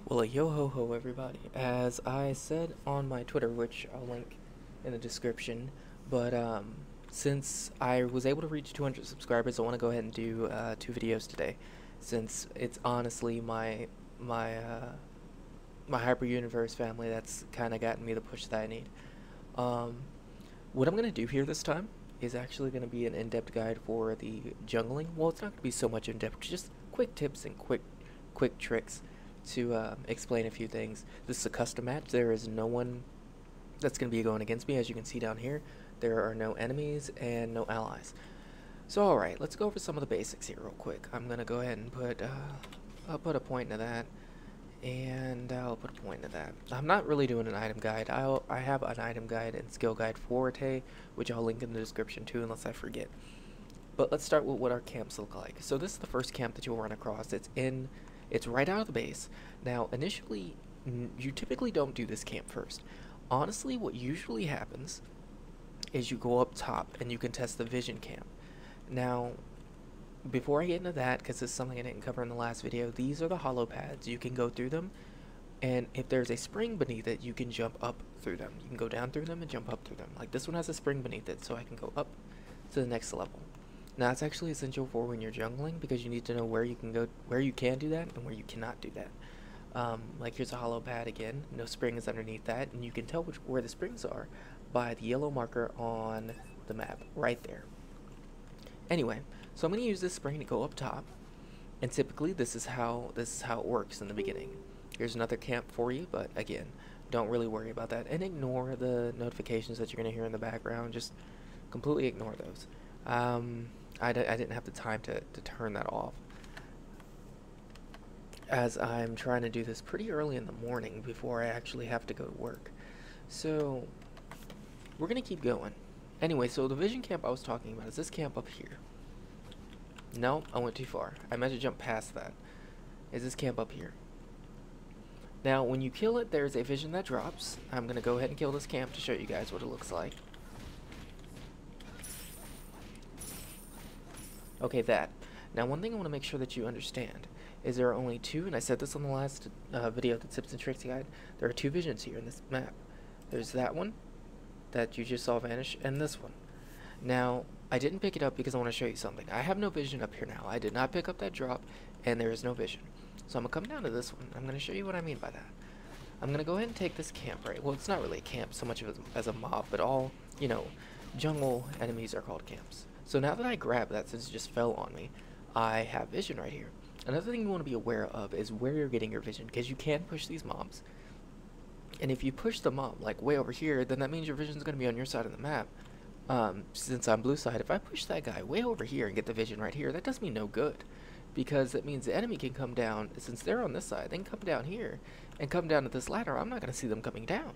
Well, yo ho ho, everybody. As I said on my Twitter, which I'll link in the description, but since I was able to reach 200 subscribers, I want to go ahead and do 2 videos today, since it's honestly my Hyper Universe family that's kind of gotten me the push that I need. Um, what I'm gonna do here this time is actually gonna be an in-depth guide for the jungling. Well, it's not gonna be so much in-depth, just quick tips and quick tricks to explain a few things. This is a custom match. There is no one that's going to be going against me. As you can see down here, there are no enemies and no allies. So alright, let's go over some of the basics here real quick. I'm going to go ahead and I'll put a point into that, and I'll put a point into that. I'm not really doing an item guide. I have an item guide and skill guide for Tay, which I'll link in the description too, unless I forget. But let's start with what our camps look like. So this is the first camp that you'll run across. It's right out of the base. Now, initially, you typically don't do this camp first. Honestly, what usually happens is you go up top and you can test the vision camp. Now, before I get into that, because this is something I didn't cover in the last video, these are the hollow pads. You can go through them, and if there's a spring beneath it, you can jump up through them. You can go down through them and jump up through them. Like this one has a spring beneath it, so I can go up to the next level. Now, it's actually essential for when you're jungling, because you need to know where you can go, where you can do that, and where you cannot do that. Like here's a hollow pad again, no spring is underneath that, and you can tell where the springs are by the yellow marker on the map, right there. Anyway, so I'm going to use this spring to go up top, and typically this is how it works in the beginning. Here's another camp for you, but again, don't really worry about that, and ignore the notifications that you're going to hear in the background. Just completely ignore those. I didn't have the time to turn that off, as I'm trying to do this pretty early in the morning before I actually have to go to work. So we're gonna keep going. Anyway, so the vision camp I was talking about is this camp up here. No, I went too far. I meant to jump past that. Is this camp up here. Now, when you kill it, there's a vision that drops. I'm gonna go ahead and kill this camp to show you guys what it looks like. Okay, that. Now, one thing I want to make sure that you understand is there are only two, and I said this on the last video, the tips and tricks guide. There are two visions here in this map. There's that one that you just saw vanish, and this one. Now, I didn't pick it up because I want to show you something. I have no vision up here now. I did not pick up that drop, and there is no vision. So I'm going to come down to this one. I'm going to show you what I mean by that. I'm going to go ahead and take this camp, right? Well, it's not really a camp so much as a mob, but all, jungle enemies are called camps. So now that I grab that, since it just fell on me, I have vision right here. Another thing you want to be aware of is where you're getting your vision, because you can push these mobs. And if you push the mob, like way over here, then that means your vision is going to be on your side of the map. Since I'm blue side, if I push that guy way over here and get the vision right here, that does me no good. Because that means the enemy can come down, since they're on this side, they can come down here and come down to this ladder. I'm not going to see them coming down.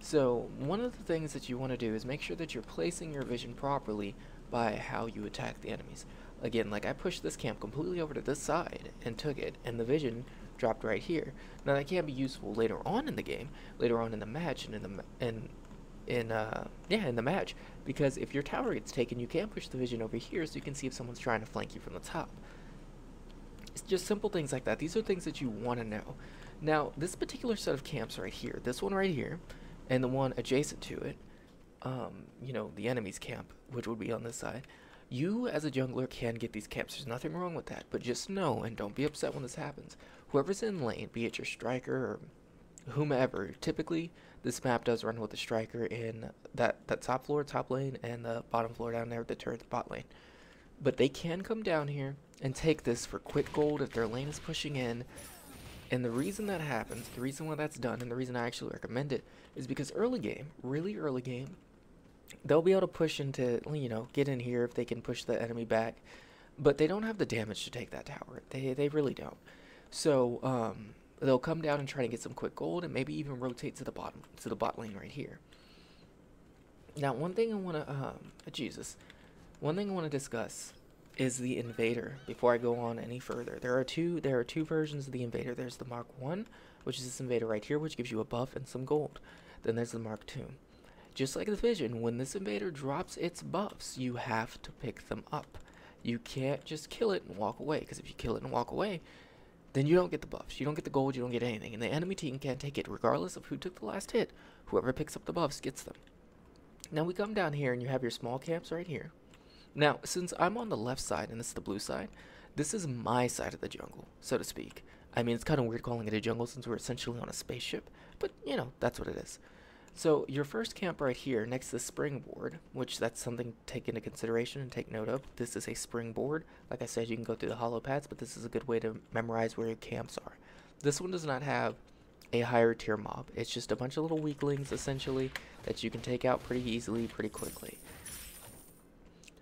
So one of the things that you want to do is make sure that you're placing your vision properly by how you attack the enemies. Again, like I pushed this camp completely over to this side and took it, and the vision dropped right here. Now that can be useful later on in the game, later on in the match, and in the match, because if your tower gets taken, you can push the vision over here so you can see if someone's trying to flank you from the top. It's just simple things like that. These are things that you want to know. Now, this particular set of camps right here, this one right here, and the one adjacent to it, the enemy's camp, which would be on this side, you as a jungler can get these camps. There's nothing wrong with that, but just know, and don't be upset when this happens, whoever's in lane, be it your striker or whomever, typically this map does run with the striker in that top lane, and the bottom floor down there, the turret, the bot lane. But they can come down here and take this for quick gold if their lane is pushing in. And the reason that happens, the reason why that's done, and the reason I actually recommend it, is because early game, really early game, they'll be able to push into, get in here if they can push the enemy back, but they don't have the damage to take that tower. They really don't. So they'll come down and try to get some quick gold, and maybe even rotate to the bot lane right here. Now, one thing I want to discuss is the invader before I go on any further. There are two versions of the invader. There's the Mark 1, which is this invader right here, which gives you a buff and some gold. Then there's the Mark 2. Just like the vision, when this invader drops its buffs, you have to pick them up. You can't just kill it and walk away, because if you kill it and walk away, then you don't get the buffs. You don't get the gold, you don't get anything. And the enemy team can't take it, regardless of who took the last hit. Whoever picks up the buffs gets them. Now we come down here and you have your small camps right here. Now, since I'm on the left side and this is the blue side, this is my side of the jungle, so to speak. I mean, it's kind of weird calling it a jungle since we're essentially on a spaceship, but, you know, that's what it is. So your first camp right here next to the springboard, which that's something to take into consideration and take note of. This is a springboard. Like I said, you can go through the hollow pads, but this is a good way to memorize where your camps are. This one does not have a higher tier mob. It's just a bunch of little weaklings, essentially, that you can take out pretty easily, pretty quickly.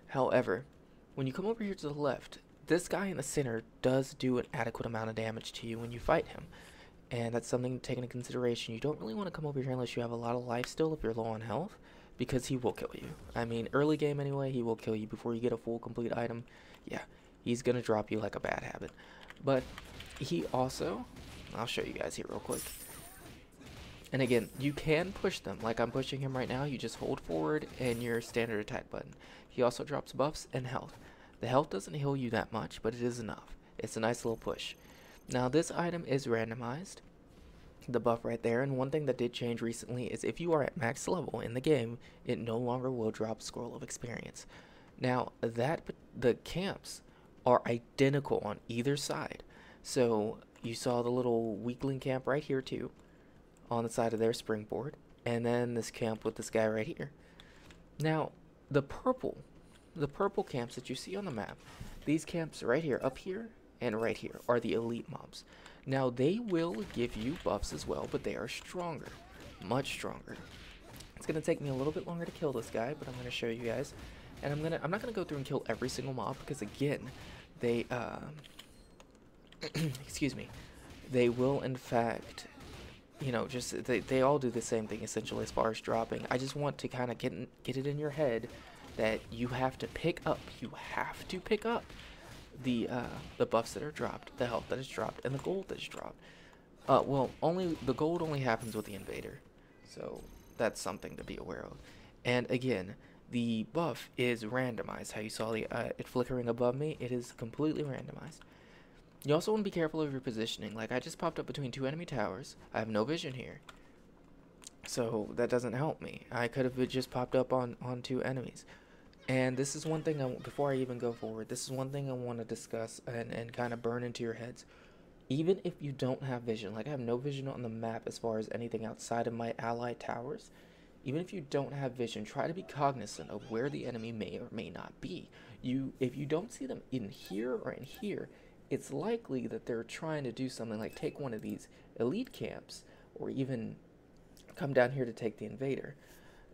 However, when you come over here to the left, this guy in the center does do an adequate amount of damage to you when you fight him. And that's something to take into consideration. You don't really want to come over here unless you have a lot of life still if you're low on health, because he will kill you. I mean, early game anyway, he will kill you before you get a full complete item. Yeah, he's going to drop you like a bad habit. But he also, I'll show you guys here real quick. And again, you can push them. Like I'm pushing him right now. You just hold forward and your standard attack button. He also drops buffs and health. The health doesn't heal you that much, but it is enough. It's a nice little push. Now this item is randomized, the buff right there, and one thing that did change recently is if you are at max level in the game, it no longer will drop scroll of experience. Now the camps are identical on either side. So you saw the little weakling camp right here too, on the side of their springboard, and then this camp with this guy right here. Now the purple camps that you see on the map, these camps right here, up here, and right here are the elite mobs. Now they will give you buffs as well, but they are stronger, much stronger. It's gonna take me a little bit longer to kill this guy, but I'm gonna show you guys. And I'm not gonna go through and kill every single mob because again, they excuse me, they will in fact, you know, just they all do the same thing essentially as far as dropping. I just want to kind of get it in your head that you have to pick up. You have to pick up the buffs that are dropped, the health that is dropped, and the gold that is dropped. Well, the gold only happens with the invader, so that's something to be aware of. And again, the buff is randomized. How you saw it flickering above me, it is completely randomized. You also want to be careful of your positioning. Like I just popped up between two enemy towers. I have no vision here, so that doesn't help me. I could have just popped up on two enemies. And this is one thing, before I even go forward, this is one thing I want to discuss and kind of burn into your heads. Even if you don't have vision, like I have no vision on the map as far as anything outside of my allied towers, even if you don't have vision, try to be cognizant of where the enemy may or may not be. If you don't see them in here or in here, it's likely that they're trying to do something like take one of these elite camps, or even come down here to take the invader.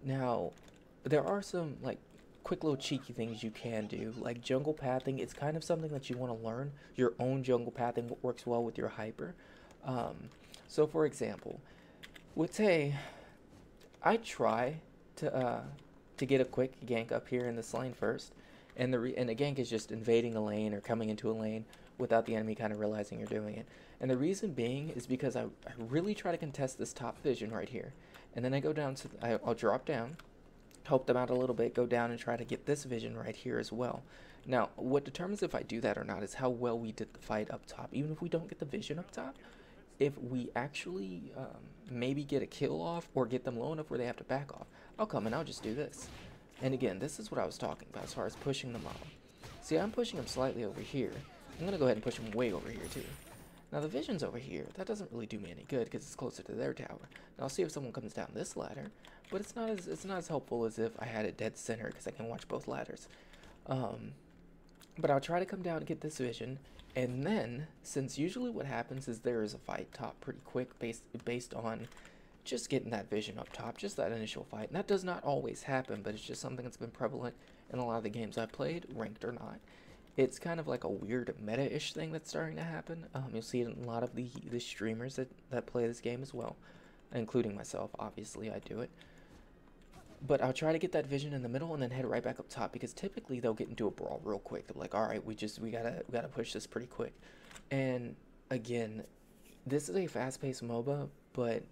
Now, there are some like quick little cheeky things you can do, like jungle pathing. It's kind of something that you want to learn. Your own jungle pathing works well with your hyper. So for example, let's say I try to get a quick gank up here in this lane first, and the gank is just invading a lane or coming into a lane without the enemy kind of realizing you're doing it. And the reason being is because I really try to contest this top vision right here, and then I go down to I'll drop down, help them out a little bit, go down and try to get this vision right here as well. Now, what determines if I do that or not is how well we did the fight up top. Even if we don't get the vision up top, if we actually maybe get a kill off or get them low enough where they have to back off, I'll come and I'll just do this. And again, this is what I was talking about as far as pushing them off. See, I'm pushing them slightly over here. I'm going to go ahead and push them way over here too. Now the vision's over here. That doesn't really do me any good because it's closer to their tower. Now I'll see if someone comes down this ladder, but it's not as helpful as if I had it dead center because I can watch both ladders. But I'll try to come down and get this vision, and then since usually what happens is there is a fight top pretty quick based on just getting that vision up top, just that initial fight. And that does not always happen, but it's just something that's been prevalent in a lot of the games I've played, ranked or not. It's kind of like a weird meta-ish thing that's starting to happen. You'll see it in a lot of the streamers that play this game as well, including myself. Obviously, I do it. But I'll try to get that vision in the middle and then head right back up top, because typically they'll get into a brawl real quick. They're like, all right, we gotta push this pretty quick. And again, this is a fast-paced MOBA, but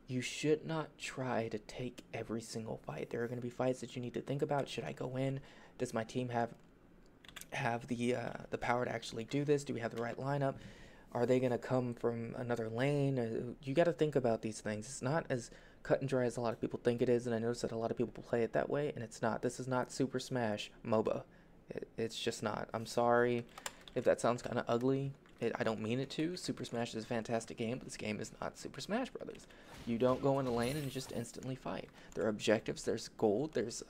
you should not try to take every single fight. There are going to be fights that you need to think about. Should I go in? Does my team have the power to actually do this? Do we have the right lineup? Are they going to come from another lane? You got to think about these things. It's not as cut and dry as a lot of people think it is, and I notice that a lot of people play it that way, and it's not. This is not Super Smash MOBA. It's just not. I'm sorry if that sounds kind of ugly. I don't mean it to. Super Smash is a fantastic game, but this game is not Super Smash Brothers. You don't go in a lane and just instantly fight. There are objectives. There's gold. There's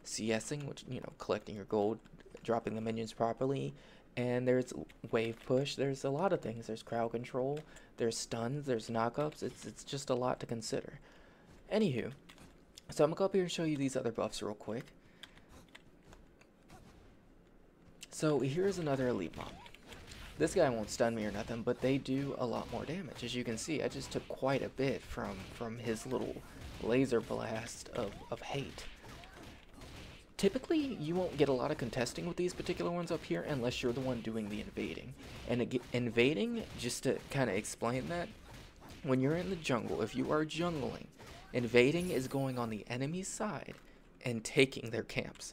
CSing, which, you know, collecting your gold, dropping the minions properly. And there's wave push. There's a lot of things. There's crowd control. There's stuns. There's knockups. It's just a lot to consider. Anywho, so I'm going to go up here and show you these other buffs real quick. So here's another elite mob. This guy won't stun me or nothing, but they do a lot more damage. As you can see, I just took quite a bit from his little laser blast of hate. Typically, you won't get a lot of contesting with these particular ones up here unless you're the one doing the invading. And invading, just to kind of explain that, when you're in the jungle, if you are jungling, invading is going on the enemy's side and taking their camps.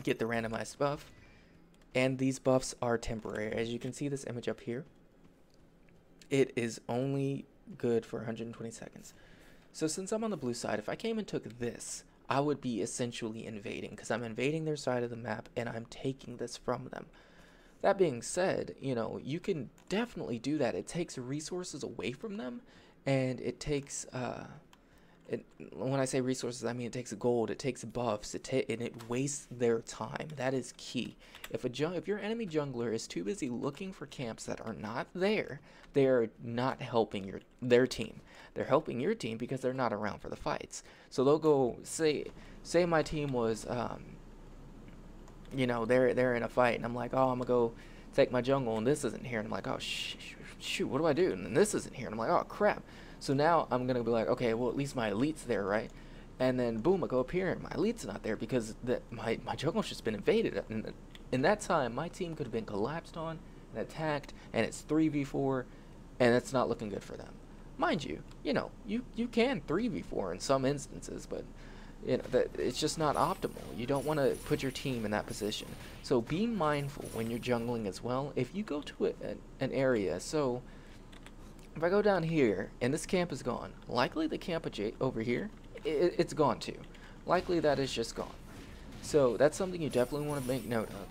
Get the randomized buff, and these buffs are temporary. As you can see this image up here, it is only good for 120 seconds. So since I'm on the blue side, if I came and took this, I would be essentially invading, because I'm invading their side of the map and I'm taking this from them. That being said, you know, you can definitely do that. It takes resources away from them, and it takes, when I say resources, I mean it takes gold, it takes buffs, and it wastes their time. That is key. If your enemy jungler is too busy looking for camps that are not there, they are not helping their team. They're helping your team because they're not around for the fights. So they'll go, say my team was, you know, they're in a fight, and I'm like, oh, I'm gonna go take my jungle, and this isn't here, and I'm like, oh shoot, what do I do? And then this isn't here, and I'm like, oh crap. So now I'm gonna be like, okay, well at least my elite's there, right? And then boom, I go up here and my elite's not there because my jungle's just been invaded. And in that time, my team could have been collapsed on and attacked, and it's 3v4, and it's not looking good for them. Mind you, you know, you can 3v4 in some instances, but you know that it's just not optimal. You don't want to put your team in that position. So be mindful when you're jungling as well. If you go to an area, so if I go down here and this camp is gone, likely the camp over here, it's gone too. Likely that is just gone. So that's something you definitely want to make note of.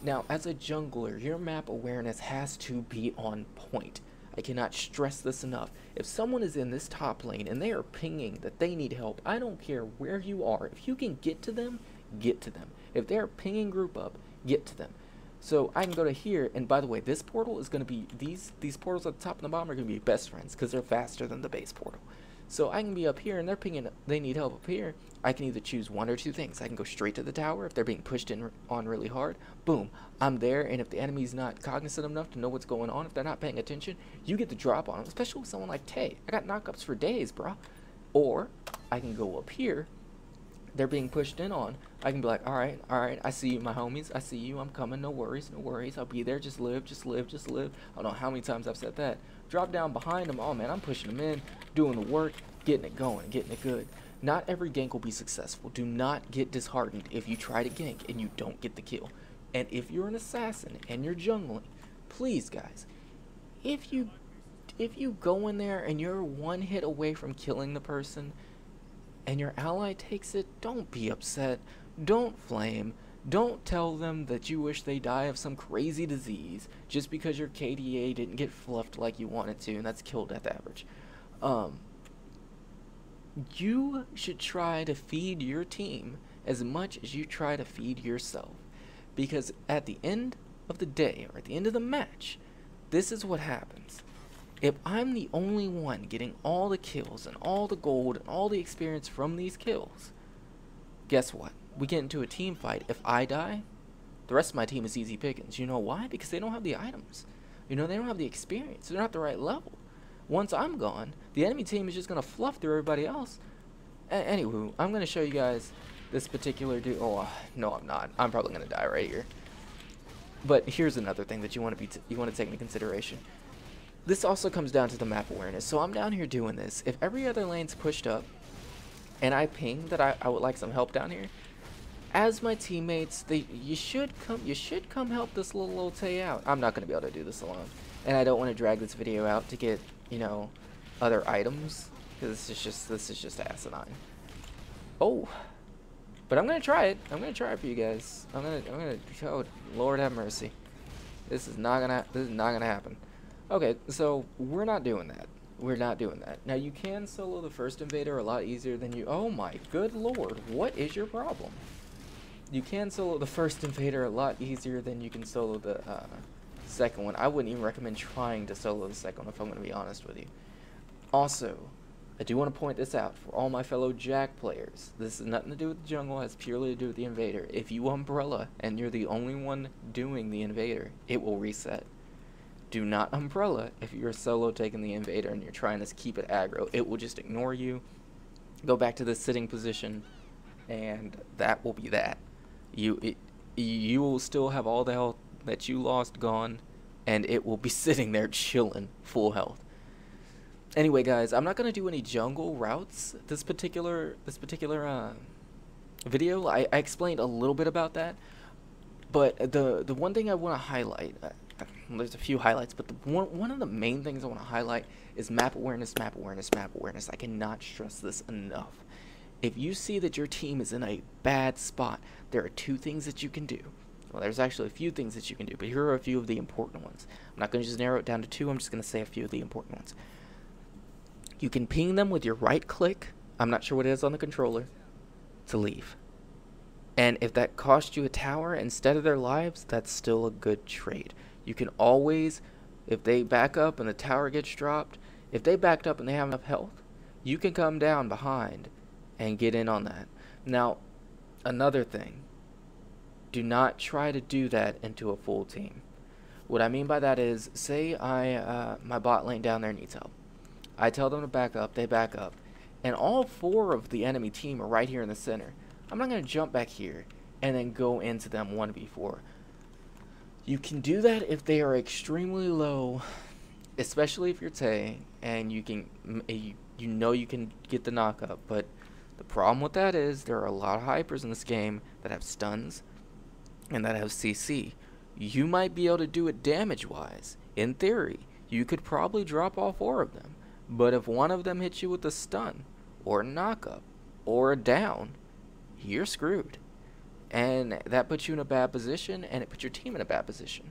Now, as a jungler, your map awareness has to be on point. I cannot stress this enough. If someone is in this top lane and they are pinging that they need help, I don't care where you are. If you can get to them, get to them. If they're pinging group up, get to them. So I can go to here, and by the way, this portal is going to be, these portals at the top and the bottom are going to be best friends because they're faster than the base portal. So I can be up here and they're pinging, they need help up here. I can either choose one or two things. I can go straight to the tower if they're being pushed in on really hard. Boom, I'm there, and if the enemy's not cognizant enough to know what's going on, if they're not paying attention, you get the drop on them, especially with someone like Tay. I got knockups for days, bro. Or I can go up here. They're being pushed in on. I can be like, all right, I see you, my homies. I see you. I'm coming. No worries, no worries. I'll be there. Just live, just live, just live. I don't know how many times I've said that. Drop down behind them. Oh, man, I'm pushing them in, doing the work, getting it going, getting it good. Not every gank will be successful. Do not get disheartened if you try to gank and you don't get the kill. And if you're an assassin and you're jungling, please, guys, if you go in there and you're one hit away from killing the person, and your ally takes it, don't be upset, don't flame, don't tell them that you wish they die of some crazy disease just because your KDA didn't get fluffed like you wanted to, and that's kill death average. You should try to feed your team as much as you try to feed yourself, because at the end of the day, or at the end of the match, this is what happens. If I'm the only one getting all the kills and all the gold and all the experience from these kills, guess what? We get into a team fight. If I die, the rest of my team is easy pickings. You know why? Because they don't have the items. You know, they don't have the experience. They're not the right level. Once I'm gone, the enemy team is just going to fluff through everybody else. Anywho, I'm going to show you guys this particular dude. Oh, no, I'm not. I'm probably going to die right here. But here's another thing that you want to take into consideration. This also comes down to the map awareness. So I'm down here doing this. If every other lane's pushed up and I ping that I would like some help down here, as my teammates, you should come help this little old Tay out. I'm not going to be able to do this alone. And I don't want to drag this video out to get, you know, other items, because this is just asinine. Oh, but I'm gonna try it. I'm gonna try it for you guys. I'm gonna. Oh, Lord have mercy. This is not gonna happen. Okay, so we're not doing that. We're not doing that. Now you can solo the first invader a lot easier than you. Oh my good lord, what is your problem? You can solo the first invader a lot easier than you can solo the second one. I wouldn't even recommend trying to solo the second one if I'm going to be honest with you. Also, I do want to point this out for all my fellow Jack players. This has nothing to do with the jungle, it has purely to do with the invader. If you umbrella and you're the only one doing the invader, it will reset. Do not umbrella if you're solo taking the invader and you're trying to keep it aggro. It will just ignore you, go back to the sitting position, and that will be that. You will still have all the health that you lost gone, and it will be sitting there chilling, full health. Anyway, guys, I'm not gonna do any jungle routes this particular video. I explained a little bit about that, but the one thing I want to highlight, there's a few highlights, but one of the main things I want to highlight is map awareness, map awareness, map awareness. I cannot stress this enough. If you see that your team is in a bad spot, there are two things that you can do. Well, there's actually a few things that you can do, but here are a few of the important ones. I'm not going to just narrow it down to two, I'm just going to say a few of the important ones. You can ping them with your right click, I'm not sure what it is on the controller, to leave. And if that costs you a tower instead of their lives, that's still a good trade. You can always, if they back up and the tower gets dropped, if they backed up and they have enough health, you can come down behind and get in on that. Now, another thing, do not try to do that into a full team. What I mean by that is, say my bot lane down there needs help. I tell them to back up, they back up, and all four of the enemy team are right here in the center. I'm not going to jump back here and then go into them 1v4. You can do that if they are extremely low, especially if you're Tay, and you know you can get the knock up, but the problem with that is there are a lot of hypers in this game that have stuns and that have CC. You might be able to do it damage-wise. In theory, you could probably drop all four of them. But if one of them hits you with a stun, or a knock-up, or a down, you're screwed. And that puts you in a bad position, and it puts your team in a bad position.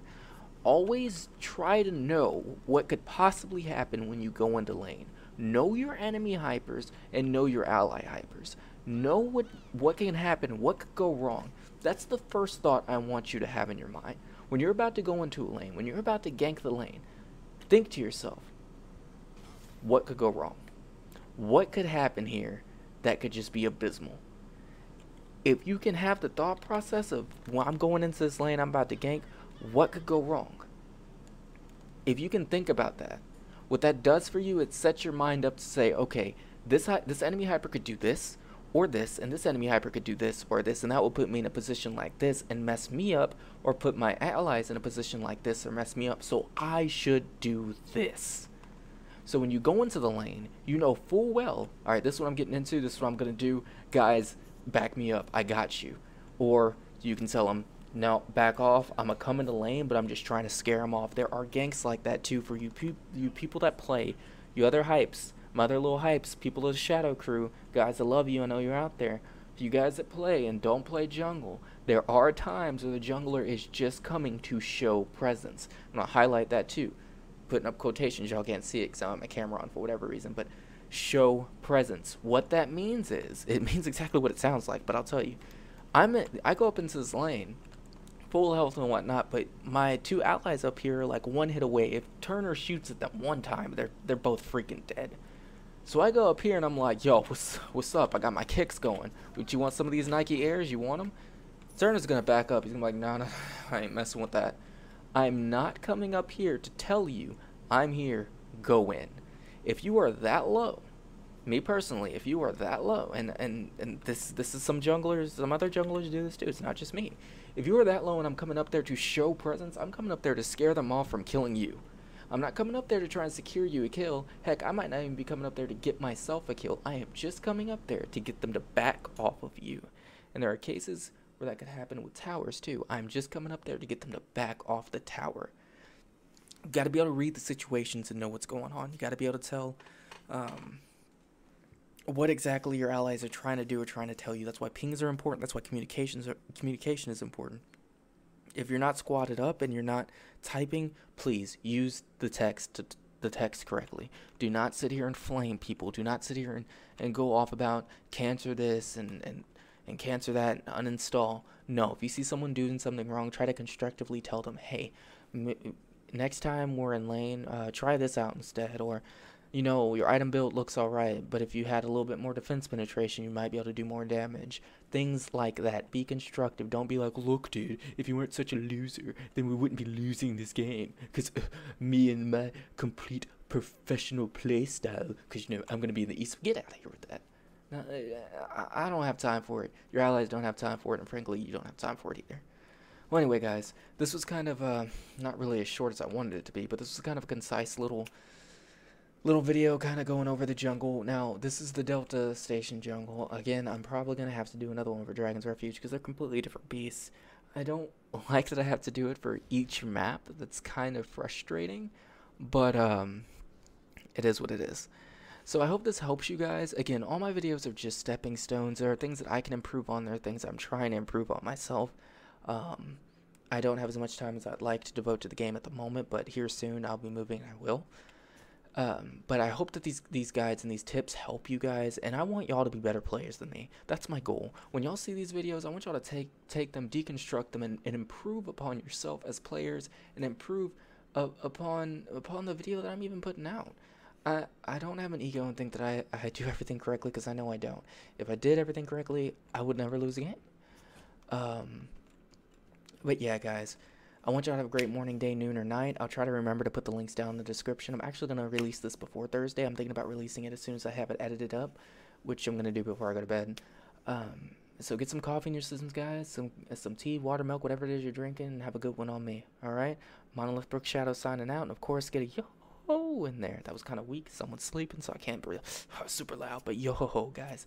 Always try to know what could possibly happen when you go into lane. Know your enemy hypers, and know your ally hypers. Know what can happen, what could go wrong. That's the first thought I want you to have in your mind. When you're about to go into a lane, when you're about to gank the lane, think to yourself, what could go wrong? What could happen here that could just be abysmal? If you can have the thought process of, well, I'm going into this lane, I'm about to gank, what could go wrong? If you can think about that, what that does for you, it sets your mind up to say, okay, this enemy hyper could do this, or this, and this enemy hyper could do this, or this, and that will put me in a position like this and mess me up, or put my allies in a position like this or mess me up, so I should do this. So when you go into the lane, you know full well, alright, this is what I'm getting into, this is what I'm going to do, guys, back me up, I got you. Or you can tell them, no, back off, I'm going to come into lane, but I'm just trying to scare them off. There are ganks like that too for you people that play, you other hypes, my other little hypes, people of the Shadow Crew, guys, I love you, I know you're out there. For you guys that play and don't play jungle, there are times where the jungler is just coming to show presence. I'm going to highlight that too. Putting up quotations, y'all can't see it because I have my camera on for whatever reason, but show presence. What that means is, it means exactly what it sounds like, but I'll tell you. I go up into this lane, full health and whatnot, but my two allies up here are like one hit away. If Turner shoots at them one time, they're both freaking dead. So I go up here and I'm like, yo, what's up? I got my kicks going. Would you want some of these Nike Airs? You want them? Turner's gonna back up. He's gonna be like, no, I ain't messing with that. I'm not coming up here to tell you I'm here, go in. If you are that low, me personally, if you are that low, and this is some junglers, some other junglers do this too, it's not just me. If you are that low and I'm coming up there to show presence, I'm coming up there to scare them off from killing you. I'm not coming up there to try and secure you a kill. Heck, I might not even be coming up there to get myself a kill. I am just coming up there to get them to back off of you. And there are cases where that could happen with towers too. I'm just coming up there to get them to back off the tower. You got to be able to read the situations and know what's going on. You got to be able to tell what exactly your allies are trying to do or trying to tell you. That's why pings are important. That's why communication is important. If you're not squatted up and you're not typing, please use the text correctly. Do not sit here and flame people. Do not sit here and go off about cancel this and cancel that and uninstall. No, if you see someone doing something wrong, try to constructively tell them, hey, next time we're in lane, try this out instead. Or, you know, your item build looks alright, but if you had a little bit more defense penetration, you might be able to do more damage. Things like that. Be constructive. Don't be like, look, dude, if you weren't such a loser, then we wouldn't be losing this game. Because me and my complete professional play style, because, you know, I'm going to be in the East. Get out of here with that. No, I don't have time for it. Your allies don't have time for it, and frankly, you don't have time for it either. Well, anyway, guys, this was kind of, not really as short as I wanted it to be, but this was kind of a concise little video kind of going over the jungle. Now, this is the Delta Station jungle. Again, I'm probably going to have to do another one for Dragon's Refuge because they're completely different beasts. I don't like that I have to do it for each map. That's kind of frustrating, but it is what it is. So I hope this helps you guys. Again, all my videos are just stepping stones. There are things that I can improve on. There are things I'm trying to improve on myself. I don't have as much time as I'd like to devote to the game at the moment, but here soon I'll be moving and I will. But I hope that these guides and these tips help you guys, and I want y'all to be better players than me. That's my goal. When y'all see these videos, I want y'all to take them, deconstruct them, and improve upon yourself as players, and improve upon the video that I'm even putting out. I don't have an ego and think that I do everything correctly, because I know I don't. If I did everything correctly, I would never lose a game. But yeah, guys, I want y'all to have a great morning, day, noon, or night. I'll try to remember to put the links down in the description. I'm actually going to release this before Thursday. I'm thinking about releasing it as soon as I have it edited up, which I'm going to do before I go to bed. So get some coffee in your systems, guys, some tea, water, milk, whatever it is you're drinking, and have a good one on me, all right? Monolith Brook Shadow signing out, and of course, get a yo-ho in there. That was kind of weak. Someone's sleeping, so I can't breathe super loud, but yo-ho-ho, guys.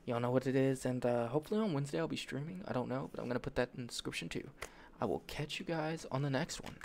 Y'all know what it is, and hopefully on Wednesday I'll be streaming. I don't know, but I'm going to put that in the description too. I will catch you guys on the next one.